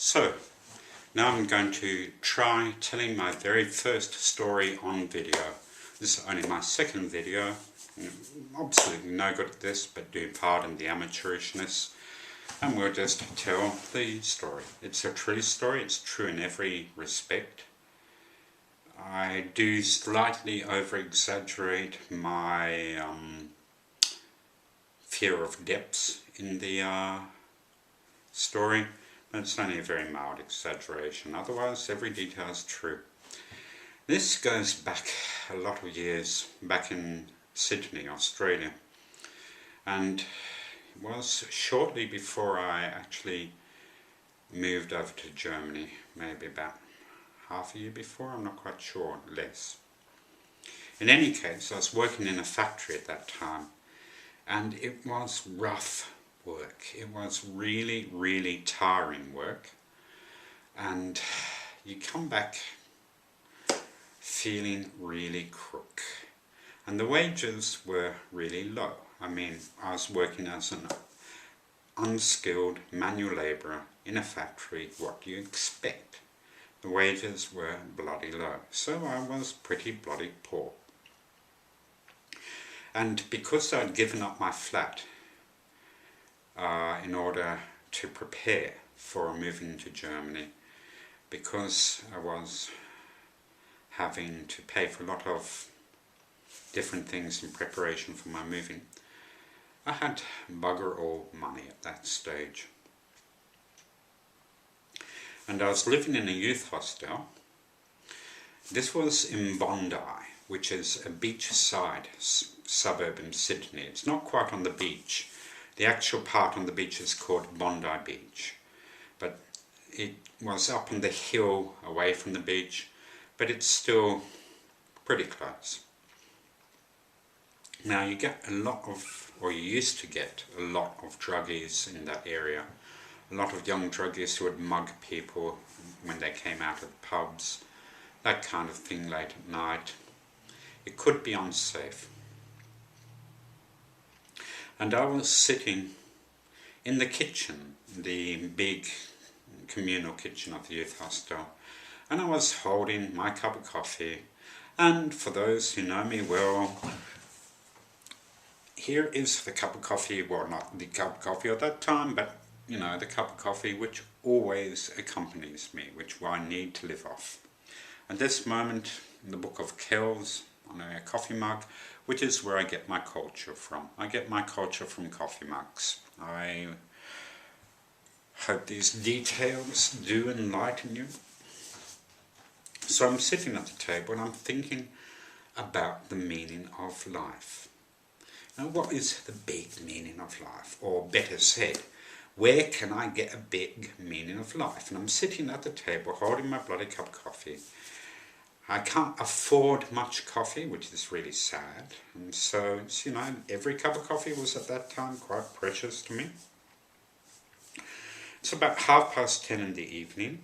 So, now I'm going to try telling my very first story on video. This is only my second video. I'm absolutely no good at this, but do pardon the amateurishness. And we'll just tell the story. It's a true story, it's true in every respect. I do slightly over-exaggerate my fear of depths in the story, but it's only a very mild exaggeration. Otherwise, every detail is true. This goes back a lot of years, back in Sydney, Australia, and it was shortly before I actually moved over to Germany, maybe about half a year before, I'm not quite sure, less. In any case, I was working in a factory at that time, and it was rough work. It was really, really tiring work, and you come back feeling really crook. And the wages were really low. I mean, I was working as an unskilled manual labourer in a factory. What do you expect? The wages were bloody low, so I was pretty bloody poor. And because I'd given up my flat in order to prepare for moving to Germany, because I was having to pay for a lot of different things in preparation for my moving, I had bugger all money at that stage. And I was living in a youth hostel. This was in Bondi, which is a beachside suburb in Sydney. It's not quite on the beach. The actual part on the beach is called Bondi Beach, but it was up on the hill away from the beach, but it's still pretty close. Now you get a lot of, or you used to get a lot of druggies in that area. A lot of young druggies who would mug people when they came out of the pubs, that kind of thing late at night. It could be unsafe. And I was sitting in the kitchen, the big communal kitchen of the youth hostel, and I was holding my cup of coffee. And for those who know me well, here is the cup of coffee, well, not the cup of coffee at that time, but you know, the cup of coffee which always accompanies me, which I need to live off. At this moment, in the Book of Kells, on a coffee mug, which is where I get my culture from. I get my culture from coffee mugs. I hope these details do enlighten you. So I'm sitting at the table and I'm thinking about the meaning of life. Now, what is the big meaning of life? Or better said, where can I get a big meaning of life? And I'm sitting at the table holding my bloody cup of coffee. I can't afford much coffee, which is really sad. And so, you know, every cup of coffee was at that time quite precious to me. It's about 10:30 in the evening.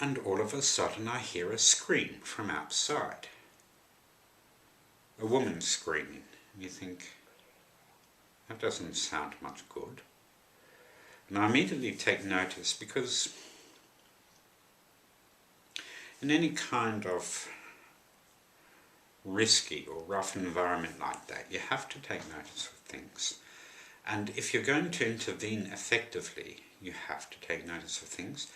And all of a sudden I hear a scream from outside. A woman screaming. And you think, that doesn't sound much good. And I immediately take notice, because in any kind of risky or rough environment like that, you have to take notice of things. And if you're going to intervene effectively, you have to take notice of things.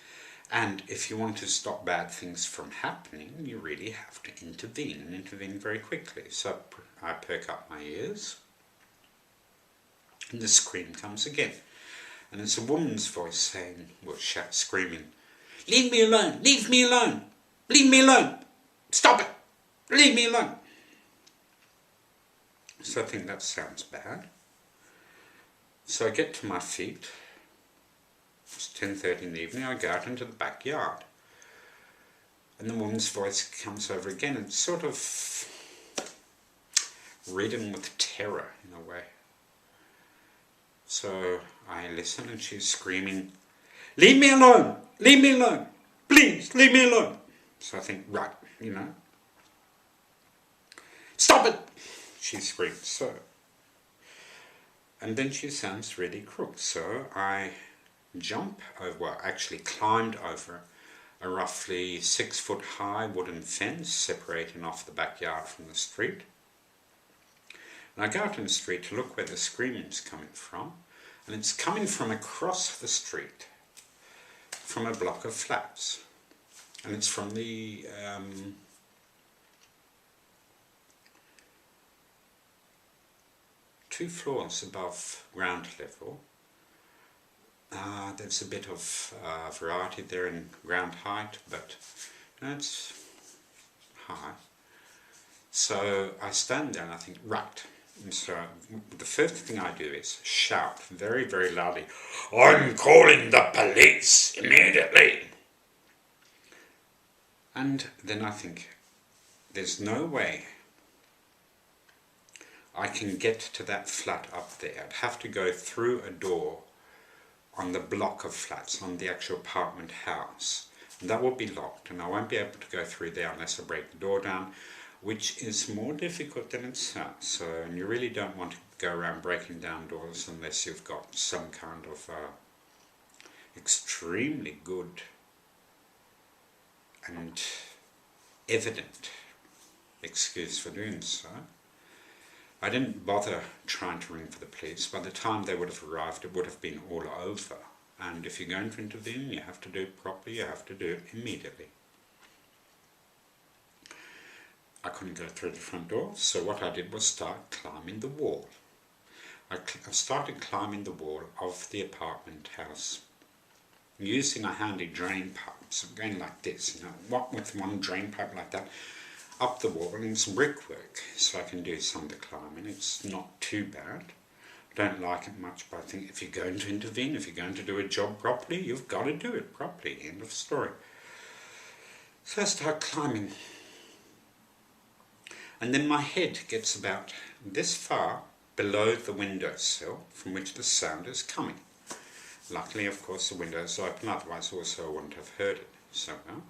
And if you want to stop bad things from happening, you really have to intervene, and intervene very quickly. So I perk up my ears, and the scream comes again. And it's a woman's voice saying, well, screaming, "Leave me alone! Leave me alone! Leave me alone! Stop it! Leave me alone!" So I think that sounds bad. So I get to my feet. It's 10:30 in the evening. I go out into the backyard. And the woman's voice comes over again. It's sort of ridden with terror in a way. So I listen, and she's screaming, "Leave me alone! Leave me alone! Please, leave me alone!" So I think, right, you know. "Stop it!" she screams. So And then she sounds really crook, so I jump over, well, actually climbed over a roughly 6 foot high wooden fence separating off the backyard from the street. And I go out in the street to look where the screaming's coming from, and it's coming from across the street, from a block of flats. And it's from the 2 floors above ground level. There's a bit of variety there in ground height, but it's high. So I stand there and I think, right. And so the first thing I do is shout very, very loudly, "I'm calling the police immediately!" And then I think, there's no way I can get to that flat up there. I'd have to go through a door on the block of flats, on the actual apartment house. And that will be locked, and I won't be able to go through there unless I break the door down, which is more difficult than it sounds. So, and you really don't want to go around breaking down doors unless you've got some kind of extremely good and evident excuse for doing so. I didn't bother trying to ring for the police. By the time they would have arrived, it would have been all over. And if you're going to intervene, you have to do it properly, you have to do it immediately. I couldn't go through the front door, so what I did was start climbing the wall. I started climbing the wall of the apartment house, using a handy drain pipe. So going like this, you know, what with one drain pipe like that, up the wall, and some brickwork, so I can do some of the climbing. It's not too bad. I don't like it much, but I think if you're going to intervene, if you're going to do a job properly, you've got to do it properly. End of story. So I start climbing. And then my head gets about this far below the windowsill from which the sound is coming. Luckily, of course, the window is open, otherwise also I wouldn't have heard it so well.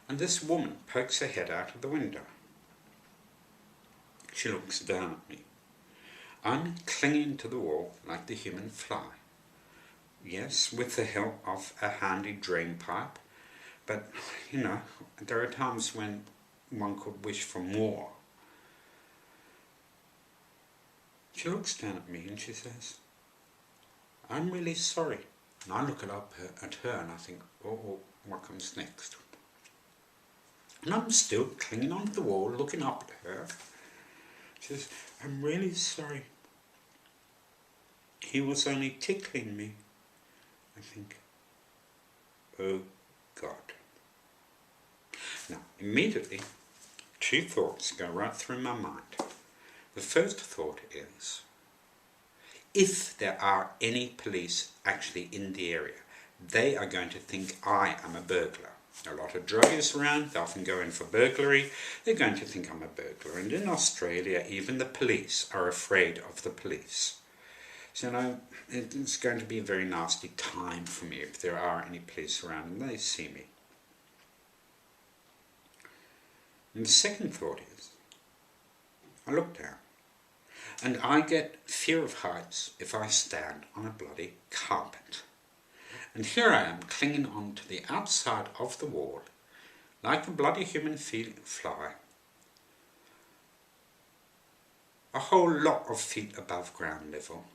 And this woman pokes her head out of the window. She looks down at me. I'm clinging to the wall like the human fly. Yes, with the help of a handy drain pipe, but, you know, there are times when one could wish for more. She looks down at me and she says, "I'm really sorry." And I look at her and I think, oh, what comes next? And I'm still clinging onto the wall, looking up at her. She says, "I'm really sorry. He was only tickling me." I think, oh God. Now, immediately, 2 thoughts go right through my mind. The first thought is, if there are any police actually in the area, they are going to think I am a burglar. A lot of druggies around, they often go in for burglary, they're going to think I'm a burglar. And in Australia, even the police are afraid of the police. So, you know, it's going to be a very nasty time for me if there are any police around and they see me. And the second thought is, I look down, and I get fear of heights if I stand on a bloody carpet. And here I am, clinging on to the outside of the wall, like a bloody human fly, a whole lot of feet above ground level.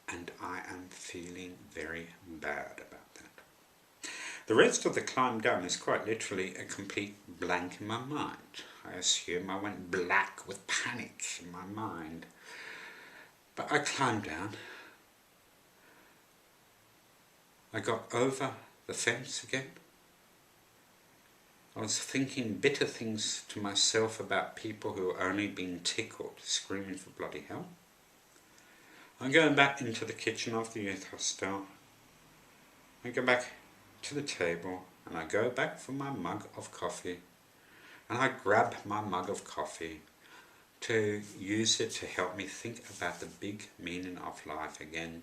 And I am feeling very bad about that. The rest of the climb down is quite literally a complete blank in my mind. I assume I went black with panic in my mind. But I climbed down. I got over the fence again. I was thinking bitter things to myself about people who are only being tickled, screaming for bloody hell. I'm going back into the kitchen of the youth hostel. I go back to the table and I go back for my mug of coffee, and I grab my mug of coffee to use it to help me think about the big meaning of life again,